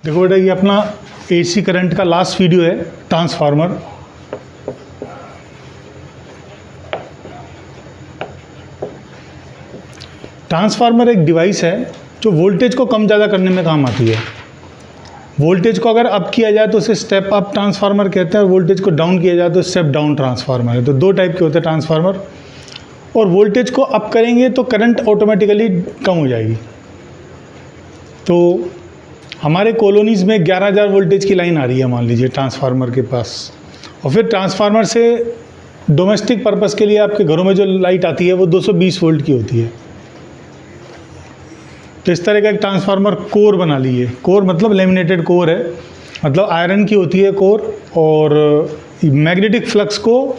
देखो बेटा, ये अपना एसी करंट का लास्ट वीडियो है ट्रांसफार्मर। ट्रांसफार्मर एक डिवाइस है जो वोल्टेज को कम ज़्यादा करने में काम आती है। वोल्टेज को अगर अप किया जाए तो उसे स्टेप अप ट्रांसफार्मर कहते हैं, और वोल्टेज को डाउन किया जाए तो स्टेप डाउन ट्रांसफार्मर है। तो दो टाइप के होते हैं ट्रांसफार्मर। और वोल्टेज को अप करेंगे तो करंट ऑटोमेटिकली कम हो जाएगी। तो हमारे कॉलोनीज़ में 11,000 वोल्टेज की लाइन आ रही है मान लीजिए ट्रांसफार्मर के पास, और फिर ट्रांसफार्मर से डोमेस्टिक पर्पस के लिए आपके घरों में जो लाइट आती है वो 220 वोल्ट की होती है। तो इस तरह का एक ट्रांसफार्मर कोर बना लीजिए। कोर मतलब लेमिनेटेड कोर है, मतलब आयरन की होती है कोर, और मैग्नेटिक फ्लक्स को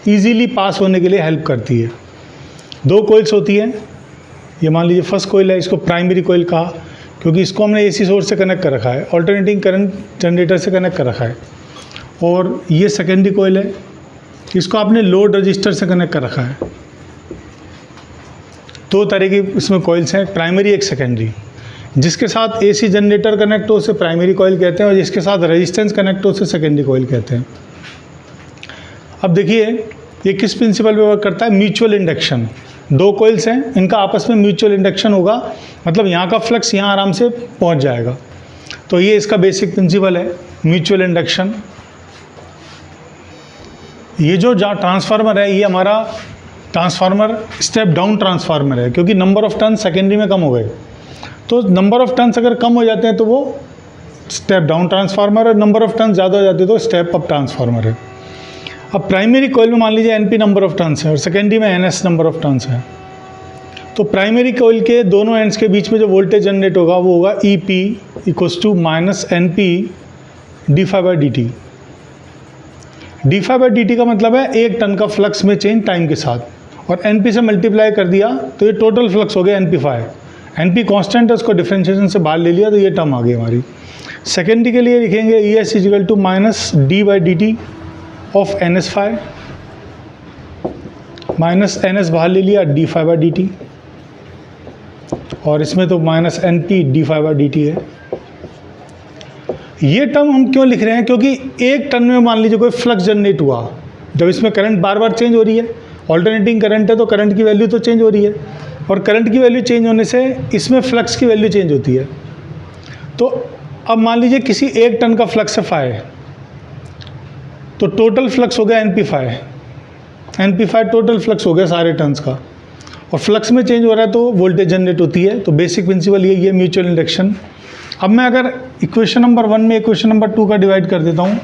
ईजीली पास होने के लिए हेल्प करती है। दो कोइल्स होती हैं। ये मान लीजिए फर्स्ट कोइल है, इसको प्राइमरी कोइल कहा क्योंकि इसको हमने एसी सोर्स से कनेक्ट कर रखा है, ऑल्टरनेटिंग करंट जनरेटर से कनेक्ट कर रखा है। और ये सेकेंडरी कोइल है, इसको आपने लोड रजिस्टर से कनेक्ट कर रखा है। दो तरह की इसमें कोइल्स हैं, प्राइमरी एक सेकेंडरी। जिसके साथ एसी जनरेटर कनेक्ट हो उसे प्राइमरी कोइल कहते हैं, और जिसके साथ रेजिस्टेंस कनेक्ट हो उसे सेकेंडरी कोइल कहते हैं। अब देखिए ये किस प्रिंसिपल पे वर्क करता है, म्यूचुअल इंडक्शन। दो कोइल्स हैं, इनका आपस में म्यूचुअल इंडक्शन होगा, मतलब यहाँ का फ्लक्स यहाँ आराम से पहुँच जाएगा। तो ये इसका बेसिक प्रिंसिपल है, म्यूचुअल इंडक्शन। ये जो ट्रांसफार्मर है ये हमारा ट्रांसफार्मर स्टेप डाउन ट्रांसफार्मर है, क्योंकि नंबर ऑफ टर्न्स सेकेंडरी में कम हो गए। तो नंबर ऑफ टर्न्स अगर कम हो जाते हैं तो वो स्टेप डाउन ट्रांसफार्मर है, नंबर ऑफ टर्न्स ज़्यादा हो जाते हैं तो स्टेप अप ट्रांसफार्मर है। अब प्राइमरी कोइल में मान लीजिए NP नंबर ऑफ टर्न्स है और सेकेंडरी में NS नंबर ऑफ टर्न्स है। तो प्राइमरी कोइल के दोनों एंड्स के बीच में जो वोल्टेज जनरेट होगा वो होगा EP = -NP dφ/dt। dφ/dt का मतलब है 1 टन का फ्लक्स में चेंज टाइम के साथ, और NP से मल्टीप्लाई कर दिया तो ये टोटल फ्लक्स हो गया NP∅। NP कांस्टेंट है, उसको डिफरेंशिएशन से बाहर ले लिया तो ये टर्म आ गई हमारी। सेकेंडरी के लिए लिखेंगे ES = -d/dt of NS∅, -NS बाहर ले लिया dφ/dt, और इसमें तो -NP dφ/dt है। ये टर्म हम क्यों लिख रहे हैं, क्योंकि 1 टन में मान लीजिए कोई फ्लक्स जनरेट हुआ, जब इसमें करंट बार बार चेंज हो रही है, ऑल्टरनेटिंग करंट है तो करंट की वैल्यू तो चेंज हो रही है, और करंट की वैल्यू चेंज होने से इसमें फ्लक्स की वैल्यू चेंज होती है। तो अब मान लीजिए किसी 1 टन का फ्लक्स है ∅, तो टोटल फ्लक्स हो गया NP∅। टोटल फ्लक्स हो गया सारे टर्न्स का, और फ्लक्स में चेंज हो रहा है तो वोल्टेज जनरेट होती है। तो बेसिक प्रिंसिपल यही है, म्यूचुअल इंडक्शन। अब मैं अगर इक्वेशन नंबर 1 में इक्वेशन नंबर 2 का डिवाइड कर देता हूँ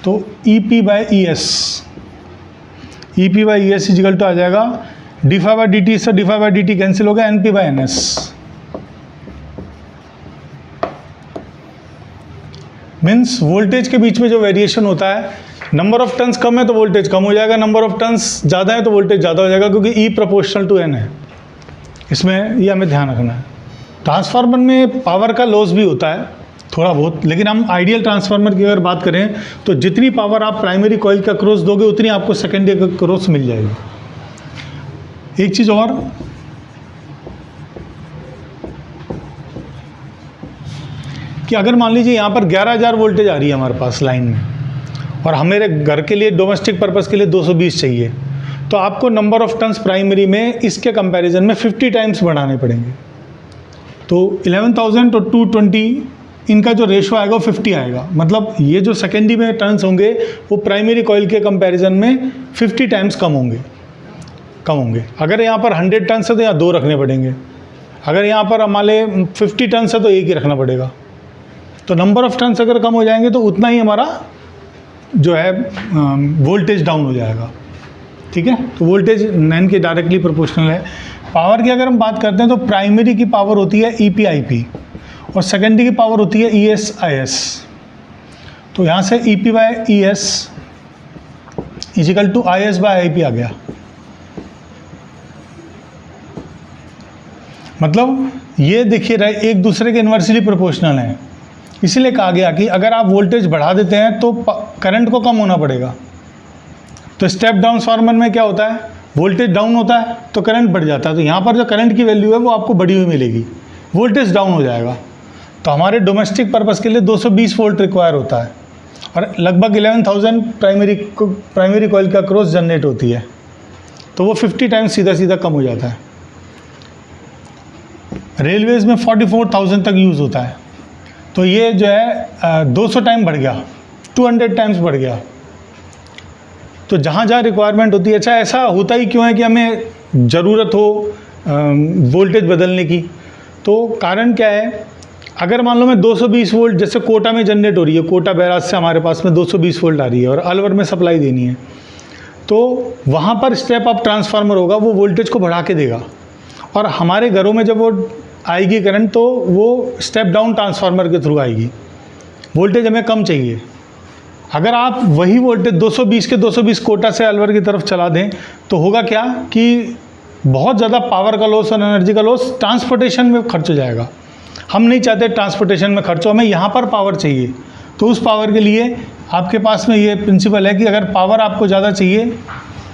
तो EP/ES = आ जाएगा dφ/dt से dφ/dt कैंसिल हो गया, NP/NS। मीन्स वोल्टेज के बीच में जो वेरिएशन होता है, नंबर ऑफ टर्न्स कम है तो वोल्टेज कम हो जाएगा, नंबर ऑफ टर्न्स ज़्यादा है तो वोल्टेज ज़्यादा हो जाएगा, क्योंकि E ∝ N है। इसमें ये हमें ध्यान रखना है। ट्रांसफार्मर में पावर का लॉस भी होता है थोड़ा बहुत, लेकिन हम आइडियल ट्रांसफार्मर की अगर बात करें तो जितनी पावर आप प्राइमरी कॉइल का क्रॉस दोगे उतनी आपको सेकेंडरी का क्रॉस मिल जाएगी। एक चीज़ और, कि अगर मान लीजिए यहाँ पर 11,000 वोल्टेज आ रही है हमारे पास लाइन में, और हमारे घर के लिए डोमेस्टिक पर्पस के लिए 220 चाहिए, तो आपको नंबर ऑफ टर्न्स प्राइमरी में इसके कंपैरिजन में 50 टाइम्स बढ़ाने पड़ेंगे। तो 11,000 तो 220, इनका जो रेशो आएगा वो 50 आएगा। मतलब ये जो सेकेंडरी में टर्न्स होंगे वो प्राइमरी कॉइल के कंपैरिजन में 50 टाइम्स कम होंगे। अगर यहाँ पर 100 टर्न्स है तो यहाँ 2 रखने पड़ेंगे, अगर यहाँ पर हमारे 50 टर्न्स है तो 1 ही रखना पड़ेगा। तो नंबर ऑफ टर्न्स अगर कम हो जाएंगे तो उतना ही हमारा जो है वोल्टेज डाउन हो जाएगा। ठीक है, तो वोल्टेज NN के डायरेक्टली प्रोपोर्शनल है। पावर की अगर हम बात करते हैं तो प्राइमरी की पावर होती है EP/IP, और सेकेंडरी की पावर होती है ES/IS। तो यहाँ से EP/ES = IS/IP आ गया। मतलब ये देखिए रहे एक दूसरे के इन्वर्सली प्रोपोर्शनल हैं, इसीलिए कहा गया कि अगर आप वोल्टेज बढ़ा देते हैं तो करंट को कम होना पड़ेगा। तो स्टेप डाउन ट्रांसफार्मर में क्या होता है, वोल्टेज डाउन होता है तो करंट बढ़ जाता है। तो यहाँ पर जो करंट की वैल्यू है वो आपको बढ़ी हुई मिलेगी, वोल्टेज डाउन हो जाएगा। तो हमारे डोमेस्टिक पर्पस के लिए 220 वोल्ट रिक्वायर होता है और लगभग 11,000 प्राइमरी कॉइल का क्रॉस जनरेट होती है, तो वो 50 टाइम्स सीधा सीधा कम हो जाता है। रेलवेज़ में 44,000 तक यूज़ होता है, तो ये जो है 200 टाइम बढ़ गया, 200 टाइम्स बढ़ गया। तो जहाँ जहाँ रिक्वायरमेंट होती है, अच्छा ऐसा होता ही क्यों है कि हमें ज़रूरत हो वोल्टेज बदलने की? तो कारण क्या है, अगर मान लो मैं 220 वोल्ट जैसे कोटा में जनरेट हो रही है, कोटा बैराज से हमारे पास में 220 वोल्ट आ रही है और अलवर में सप्लाई देनी है, तो वहाँ पर स्टेप अप ट्रांसफार्मर होगा, वो वोल्टेज को बढ़ा के देगा। और हमारे घरों में जब वो आएगी करंट, तो वो स्टेप डाउन ट्रांसफार्मर के थ्रू आएगी, वोल्टेज हमें कम चाहिए। अगर आप वही वोल्टेज 220 के 220 कोटा से अलवर की तरफ चला दें, तो होगा क्या कि बहुत ज़्यादा पावर का लॉस और एनर्जी का लॉस ट्रांसपोर्टेशन में खर्च हो जाएगा। हम नहीं चाहते ट्रांसपोर्टेशन में खर्च हो, हमें यहाँ पर पावर चाहिए। तो उस पावर के लिए आपके पास में ये प्रिंसिपल है कि अगर पावर आपको ज़्यादा चाहिए,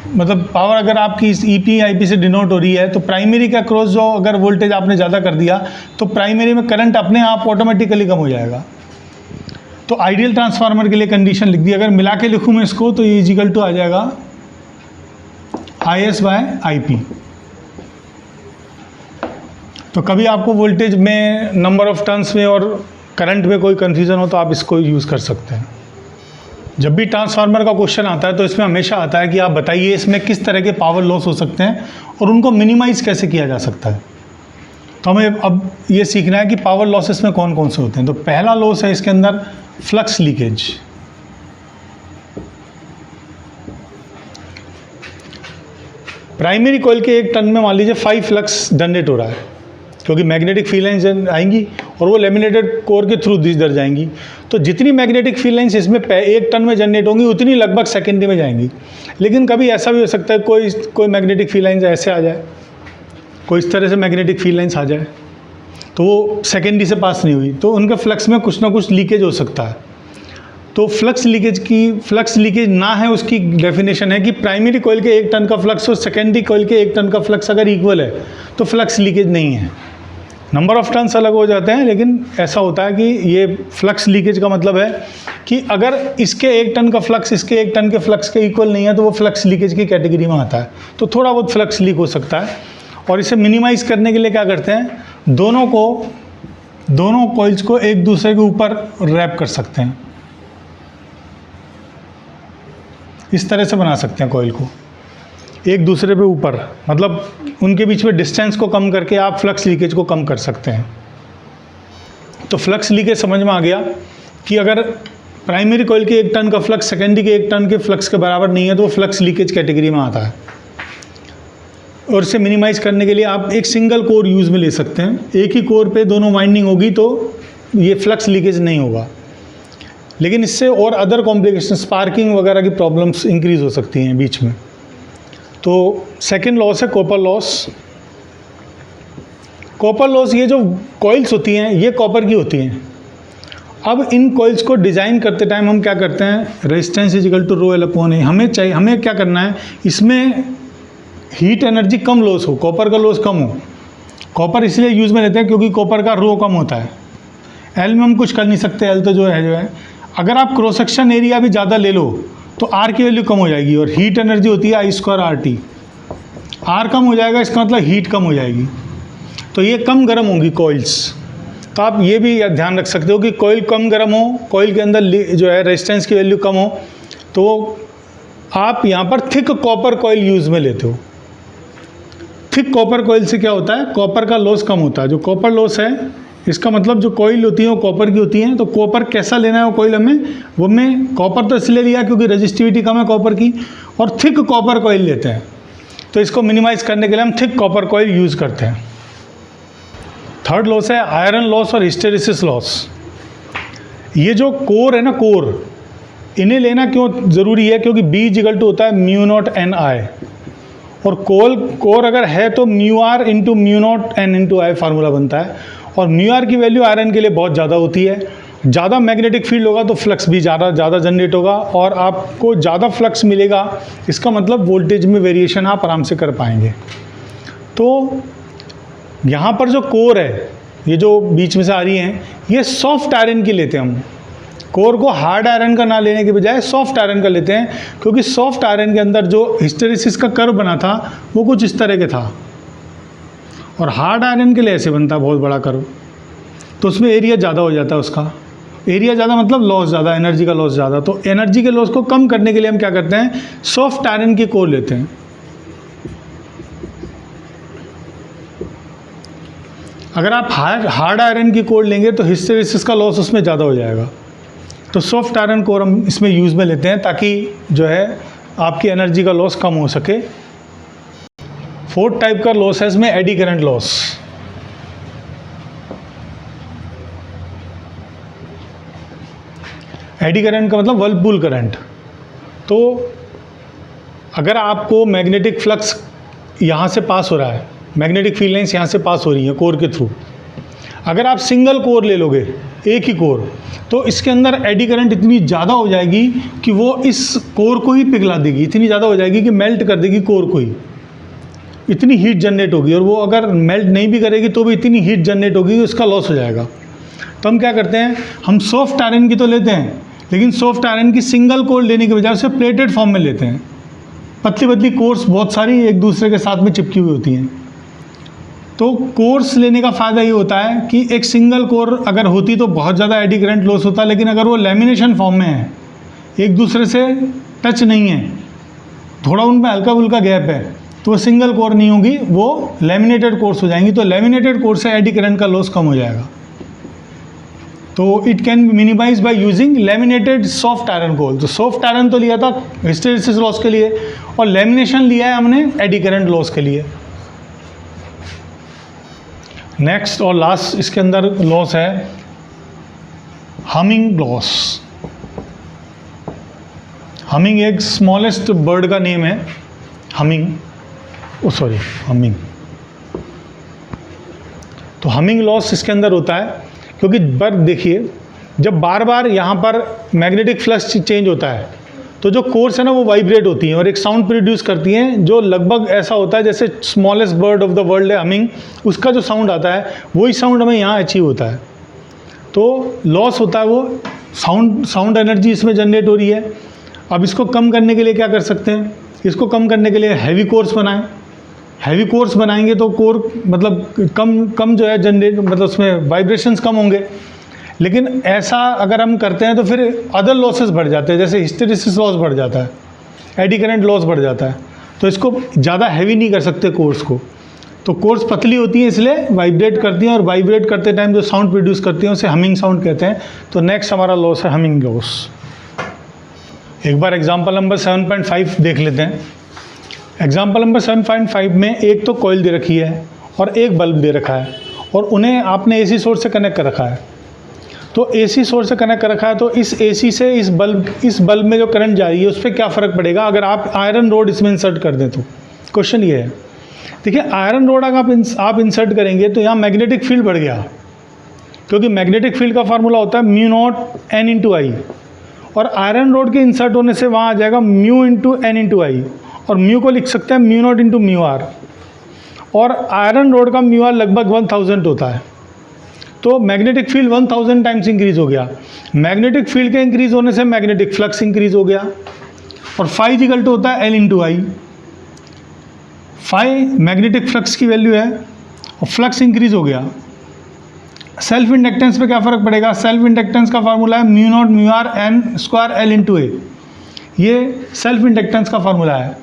मतलब पावर अगर आपकी इस ईपी आईपी से डिनोट हो रही है, तो प्राइमरी का क्रॉस जो अगर वोल्टेज आपने ज़्यादा कर दिया, तो प्राइमरी में करंट अपने आप ऑटोमेटिकली कम हो जाएगा। तो आइडियल ट्रांसफार्मर के लिए कंडीशन लिख दी, अगर मिला के लिखूँ मैं इसको, तो ये इजिकल टू आ जाएगा IS/IP। तो कभी आपको वोल्टेज में, नंबर ऑफ टर्न्स में और करंट में कोई कन्फ्यूज़न हो, तो आप इसको यूज़ कर सकते हैं। जब भी ट्रांसफार्मर का क्वेश्चन आता है, तो इसमें हमेशा आता है कि आप बताइए इसमें किस तरह के पावर लॉस हो सकते हैं और उनको मिनिमाइज़ कैसे किया जा सकता है। तो हमें अब ये सीखना है कि पावर लॉसेस में कौन कौन से होते हैं। तो पहला लॉस है इसके अंदर फ्लक्स लीकेज। प्राइमरी कॉइल के एक टन में मान लीजिए 5 फ्लक्स जनरेट हो रहा है, क्योंकि मैग्नेटिक फील्ड लाइन्स आएंगी और वो लेमिनेटेड कोर के थ्रू इधर जाएंगी। तो जितनी मैग्नेटिक फील्ड लाइन्स इसमें एक टन में जनरेट होंगी, उतनी लगभग सेकेंडरी में जाएंगी। लेकिन कभी ऐसा भी हो सकता है कोई मैग्नेटिक फील्ड लाइन्स ऐसे आ जाए, कोई इस तरह से मैग्नेटिक फील्ड लाइन्स आ जाए, तो वो सेकेंडरी से पास नहीं हुई, तो उनके फ्लक्स में कुछ ना कुछ लीकेज हो सकता है। तो फ्लक्स लीकेज ना है, उसकी डेफिनेशन है कि प्राइमरी कॉइल के 1 टन का फ्लक्स और सेकेंडरी कॉइल के 1 टन का फ्लक्स अगर इक्वल है, तो फ्लक्स लीकेज नहीं है। नंबर ऑफ टर्न्स अलग हो जाते हैं, लेकिन ऐसा होता है कि ये फ्लक्स लीकेज का मतलब है कि अगर इसके 1 टन का फ्लक्स इसके 1 टन के फ्लक्स के इक्वल नहीं है, तो वो फ्लक्स लीकेज की कैटेगरी में आता है। तो थोड़ा बहुत फ्लक्स लीक हो सकता है, और इसे मिनिमाइज़ करने के लिए क्या करते हैं, दोनों कॉइल्स को एक दूसरे के ऊपर रैप कर सकते हैं। इस तरह से बना सकते हैं कॉइल को एक दूसरे पे ऊपर, मतलब उनके बीच में डिस्टेंस को कम करके आप फ्लक्स लीकेज को कम कर सकते हैं। तो फ्लक्स लीकेज समझ में आ गया कि अगर प्राइमरी कॉइल के 1 टन का फ्लक्स सेकेंडरी के 1 टन के फ्लक्स के बराबर नहीं है, तो वो फ्लक्स लीकेज कैटेगरी में आता है। और इसे मिनिमाइज़ करने के लिए आप एक सिंगल कोर यूज़ में ले सकते हैं। एक ही कोर पे दोनों वाइंडिंग होगी, तो ये फ्लक्स लीकेज नहीं होगा। लेकिन इससे और अदर कॉम्प्लिकेशन, स्पार्किंग वगैरह की प्रॉब्लम्स इंक्रीज़ हो सकती हैं बीच में। तो सेकेंड लॉस है कॉपर लॉस। कॉपर लॉस, ये जो कॉइल्स होती हैं ये कॉपर की होती हैं। अब इन कॉइल्स को डिज़ाइन करते टाइम हम क्या करते हैं, resistance is equal to rho L upon A. हमें क्या करना है, इसमें हीट एनर्जी कम लॉस हो, कॉपर का लॉस कम हो। कॉपर इसलिए यूज़ में लेते हैं क्योंकि कॉपर का रो कम होता है। एल में हम कुछ कर नहीं सकते, एल तो जो है अगर आप क्रॉस सेक्शन एरिया भी ज़्यादा ले लो, तो आर की वैल्यू कम हो जाएगी, और हीट एनर्जी होती है I²RT। आर कम हो जाएगा, इसका मतलब हीट कम हो जाएगी, तो ये कम गर्म होंगी कॉइल्स। तो आप ये भी ध्यान रख सकते हो कि कॉइल कम गर्म हो, कॉइल के अंदर जो है रेजिस्टेंस की वैल्यू कम हो, तो आप यहाँ पर थिक कॉपर कॉइल यूज़ में लेते हो। थिक कॉपर कॉइल से क्या होता है, कॉपर का लॉस कम होता है। जो कॉपर लॉस है, इसका मतलब जो कॉइल होती है वो कॉपर की होती हैं। तो कॉपर कैसा लेना है वो कॉइल हमें कॉपर तो इसलिए लिया क्योंकि रजिस्टिविटी कम है कॉपर की, और थिक कॉपर कॉइल लेते हैं। तो इसको मिनिमाइज़ करने के लिए हम थिक कॉपर कॉइल यूज़ करते हैं। थर्ड लॉस है आयरन लॉस और हिस्टेरिसिस लॉस। ये जो कोर है ना, कोर, इन्हें लेना क्यों ज़रूरी है, क्योंकि B इक्वल टू होता है μ0Ni, और कोर अगर है तो μr into μ0N into I formula बनता है। और μr की वैल्यू आयरन के लिए बहुत ज़्यादा होती है। ज़्यादा मैग्नेटिक फील्ड होगा तो फ्लक्स भी ज़्यादा जनरेट होगा, और आपको ज़्यादा फ्लक्स मिलेगा, इसका मतलब वोल्टेज में वेरिएशन आप आराम से कर पाएंगे। तो यहाँ पर जो कोर है, ये जो बीच में से आ रही हैं, ये सॉफ्ट आयरन की लेते हैं हम। कोर को हार्ड आयरन का ना लेने के बजाय सॉफ्ट आयरन का लेते हैं, क्योंकि सॉफ्ट आयरन के अंदर जो हिस्टेरेसिस का कर्व बना था वो कुछ इस तरह के था, और हार्ड आयरन के लिए ऐसे बनता है बहुत बड़ा कर्व, तो उसमें एरिया ज़्यादा हो जाता है। उसका एरिया ज़्यादा मतलब लॉस ज़्यादा, एनर्जी का लॉस ज़्यादा। तो एनर्जी के लॉस को कम करने के लिए हम क्या करते हैं, सॉफ्ट आयरन की कोर लेते हैं। अगर आप हार्ड आयरन की कोर लेंगे तो हिस्टेरेसिस का लॉस उसमें ज़्यादा हो जाएगा। तो सॉफ्ट आयरन कोर हम इसमें यूज़ में लेते हैं ताकि जो है आपकी एनर्जी का लॉस कम हो सके। फोर्थ टाइप का लॉस है इसमें eddy current loss. AD current का मतलब व्हर्लपूल करंट। तो अगर आपको मैग्नेटिक फ्लक्स यहाँ से पास हो रहा है, मैग्नेटिक फील्ड लाइन्स यहाँ से पास हो रही हैं कोर के थ्रू, अगर आप सिंगल कोर ले लोगे, एक ही कोर, तो इसके अंदर एडी करंट इतनी ज़्यादा हो जाएगी कि वो इस कोर को ही पिघला देगी, इतनी ज़्यादा हो जाएगी कि मेल्ट कर देगी कोर को ही। इतनी हीट जनरेट होगी, और वो अगर मेल्ट नहीं भी करेगी तो भी इतनी हीट जनरेट होगी कि उसका लॉस हो जाएगा। तो हम क्या करते हैं, हम सॉफ्ट आयरन की तो लेते हैं, लेकिन सॉफ्ट आयरन की सिंगल कोर लेने के बजाय उसे प्लेटेड फॉर्म में लेते हैं। पतली पतली कोर्स बहुत सारी एक दूसरे के साथ में चिपकी हुई होती हैं। तो कोर्स लेने का फ़ायदा ये होता है कि एक सिंगल कोर अगर होती तो बहुत ज़्यादा एडी करंट लॉस होता, लेकिन अगर वो लैमिनेशन फॉर्म में है, एक दूसरे से टच नहीं है, थोड़ा उनमें हल्का फुल्का गैप है, तो वो सिंगल कोर नहीं होगी, वो लैमिनेटेड कोर्स हो जाएंगी। तो लैमिनेटेड कोर से एडी करंट का लॉस कम हो जाएगा। तो it can be minimize by using laminated soft iron core. तो सॉफ्ट आयरन तो लिया था हिस्टेरेसिस लॉस के लिए, और लैमिनेशन लिया है हमने एडी करंट लॉस के लिए। नेक्स्ट और लास्ट इसके अंदर लॉस है हमिंग लॉस। हमिंग एक स्मॉलेस्ट बर्ड का नेम है, हमिंग, हमिंग। तो हमिंग लॉस इसके अंदर होता है क्योंकि बर्ड, देखिए, जब बार बार यहाँ पर मैग्नेटिक फ्लक्स चेंज होता है तो जो कोर्स है ना वो वाइब्रेट होती हैं और एक साउंड प्रोड्यूस करती हैं जो लगभग ऐसा होता है जैसे smallest bird of the world है हमिंग, उसका जो साउंड आता है वही साउंड हमें यहाँ अचीव होता है। तो लॉस होता है, वो साउंड एनर्जी इसमें जनरेट हो रही है। अब इसको कम करने के लिए क्या कर सकते हैं, इसको कम करने के लिए हैवी कोर्स बनाएं। हैवी कोर्स बनाएंगे तो कोर मतलब कम जो है जनरेट, मतलब उसमें वाइब्रेशंस कम होंगे। लेकिन ऐसा अगर हम करते हैं तो फिर अदर लॉसेस बढ़ जाते हैं, जैसे हिस्टेरेसिस लॉस बढ़ जाता है, एडी करंट लॉस बढ़ जाता है। तो इसको ज़्यादा हैवी नहीं कर सकते कोर्स को। तो कोर्स पतली होती है इसलिए वाइब्रेट करती हैं, और वाइब्रेट करते टाइम जो साउंड प्रोड्यूस करती हैं उसे हमिंग साउंड कहते हैं। तो नेक्स्ट हमारा लॉस है हमिंग लॉस। एक बार एग्जाम्पल नंबर 7.5 देख लेते हैं। एग्जाम्पल नंबर 7.5 में एक तो कॉइल दे रखी है और एक बल्ब दे रखा है, और उन्हें आपने एसी सोर्स से कनेक्ट कर रखा है। तो एसी सोर्स से कनेक्ट कर रखा है, तो इस एसी से इस बल्ब में जो करंट जा रही है उस पर क्या फ़र्क पड़ेगा अगर आप आयरन रोड इसमें इंसर्ट कर दें। तो क्वेश्चन ये है, देखिए आयरन रोड अगर आप इंसर्ट करेंगे तो यहाँ मैग्नेटिक फील्ड बढ़ गया, क्योंकि मैग्नेटिक फील्ड का फार्मूला होता है μ0n/I, और आयरन रोड के इंसर्ट होने से वहाँ आ जाएगा μ/n/I, और म्यू को लिख सकते हैं μ0 × μr, और आयरन रोड का μr लगभग 1000 होता है। तो मैग्नेटिक फील्ड 1000 टाइम्स इंक्रीज हो गया। मैग्नेटिक फील्ड के इंक्रीज होने से मैग्नेटिक फ्लक्स इंक्रीज हो गया, और फाई इक्वल टू होता है L/I। फाई मैग्नेटिक फ्लक्स की वैल्यू है, और फ्लक्स इंक्रीज हो गया। सेल्फ इंडक्टेंस पे क्या फ़र्क पड़ेगा, सेल्फ इंडक्टेंस का फार्मूला है μ0 μr² L/A। ये सेल्फ इंडक्टेंस का फार्मूला है।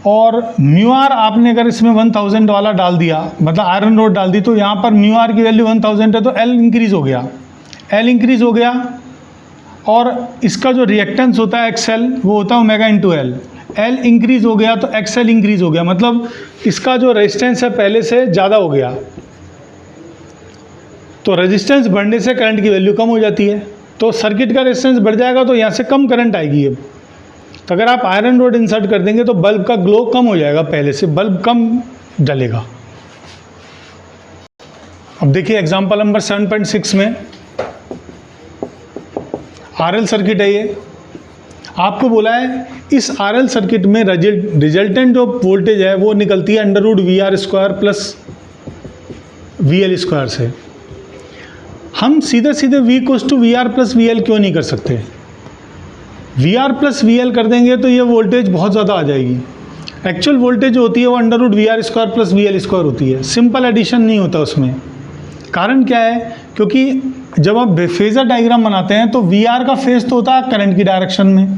और μr आपने अगर इसमें 1000 वाला डाल दिया, मतलब आयरन रोड डाल दी, तो यहाँ पर μr की वैल्यू 1000 है, तो L इंक्रीज़ हो गया, L इंक्रीज़ हो गया। और इसका जो रिएक्टेंस होता है XL वो होता है ω/L। L इंक्रीज़ हो गया तो XL इंक्रीज़ हो गया, मतलब इसका जो रेजिस्टेंस है पहले से ज़्यादा हो गया। तो रेजिस्टेंस बढ़ने से करंट की वैल्यू कम हो जाती है, तो सर्किट का रेजिस्टेंस बढ़ जाएगा तो यहाँ से कम करंट आएगी। अब तो अगर आप आयरन रोड इंसर्ट कर देंगे तो बल्ब का ग्लो कम हो जाएगा, पहले से बल्ब कम जलेगा। अब देखिए एग्जांपल नंबर 7.6 में आरएल सर्किट है। ये आपको बोला है इस आरएल सर्किट में रिजल्टेंट जो वोल्टेज है वो निकलती है √VR² plus v l square से। हम सीधे सीधे V equals to v r plus v l क्यों नहीं कर सकते? V r plus v l कर देंगे तो ये वोल्टेज बहुत ज़्यादा आ जाएगी। एक्चुअल वोल्टेज जो होती है वो under root v r square plus v l square होती है, सिंपल एडिशन नहीं होता उसमें। कारण क्या है? क्योंकि जब आप फेजर डायग्राम बनाते हैं तो वी आर का फेज तो होता है करंट की डायरेक्शन में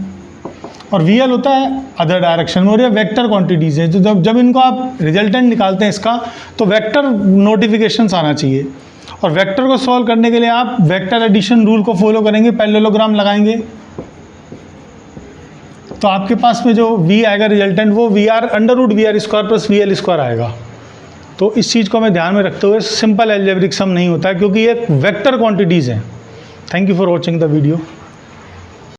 और वी एल होता है अदर डायरेक्शन में, और ये वेक्टर क्वांटिटीज़ हैं। तो जब इनको आप रिजल्टेंट निकालते हैं इसका, तो वेक्टर नोटिफिकेशंस आना चाहिए, और वेक्टर को सॉल्व करने के लिए आप वेक्टर एडिशन रूल को फॉलो करेंगे, पैरेललोग्राम लगाएंगे, तो आपके पास में जो v आएगा रिजल्टेंट वो v r under root v r square plus v l square आएगा। तो इस चीज़ को हमें ध्यान में रखते हुए सिंपल एल्जेब्रिक सम नहीं होता है, क्योंकि ये वेक्टर क्वांटिटीज़ हैं। Thank you for watching the video.